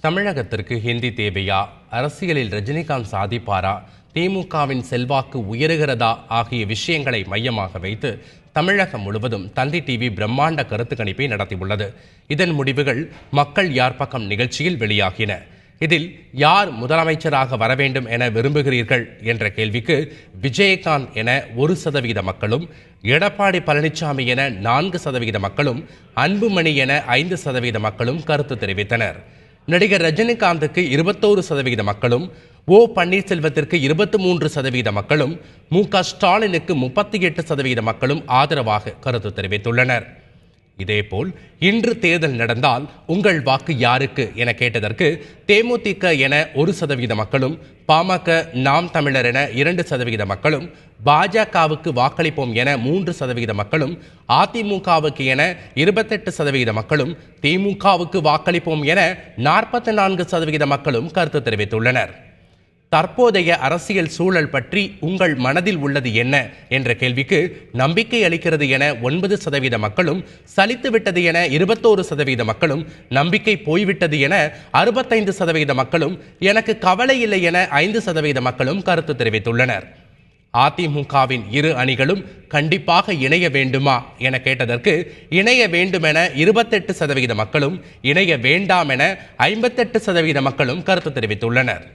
தமிழகத்திற்கு ஹிந்தி தேவையா? அரசியலில் ரஜினிகாந்த் சாதிப்பாரா? திமுகவின் செல்வாக்கு உயருகிறதா? ஆகிய விஷயங்களை மையமாக வைத்து தமிழகம் முழுவதும் தந்தி டிவி பிரம்மாண்ட கருத்து கணிப்பை நடத்தியுள்ளது. இதன் முடிவுகள் மக்கள் யார் பக்கம் நிகழ்ச்சியில் வெளியாகின. இதில் யார் முதலமைச்சராக வர வேண்டும் என விரும்புகிறீர்கள் என்ற கேள்விக்கு விஜயகாந்த் என 1% மக்களும், எடப்பாடி பழனிசாமி என 4% மக்களும், அன்புமணி என 5% மக்களும் கருத்து தெரிவித்தனர். நடிகர் ரஜினிகாந்துக்கு 21% மக்களும், ஓ பன்னீர்செல்வத்திற்கு 23% மக்களும், மு.க. ஸ்டாலினுக்கு 38% மக்களும் ஆதரவாக கருத்து தெரிவித்துள்ளனர். இதேபோல் இன்று தேர்தல் நடந்தால் உங்கள் வாக்கு யாருக்கு என கேட்டதற்கு தேமுதிக என 1% மக்களும், பாமக, நாம் தமிழர் என 2% மக்களும், பாஜகவுக்கு வாக்களிப்போம் என 3% மக்களும், அதிமுகவுக்கு என 28% மக்களும், திமுகவுக்கு வாக்களிப்போம் என 44% மக்களும் கருத்து தெரிவித்துள்ளனர். தற்போதைய அரசியல் சூழல் பற்றி உங்கள் மனதில் உள்ளது என்ன என்ற கேள்விக்கு நம்பிக்கை அளிக்கிறது என 9% மக்களும், சலித்துவிட்டது என 21% மக்களும், நம்பிக்கை போய்விட்டது என 65% மக்களும், எனக்கு கவலை இல்லை என 5% மக்களும் கருத்து தெரிவித்துள்ளனர். அதிமுகவின் இரு அணிகளும் கண்டிப்பாக இணைய வேண்டுமா என கேட்டதற்கு இணைய வேண்டும் என 28% மக்களும், இணைய வேண்டாம் என 58% மக்களும் கருத்து தெரிவித்துள்ளனர்.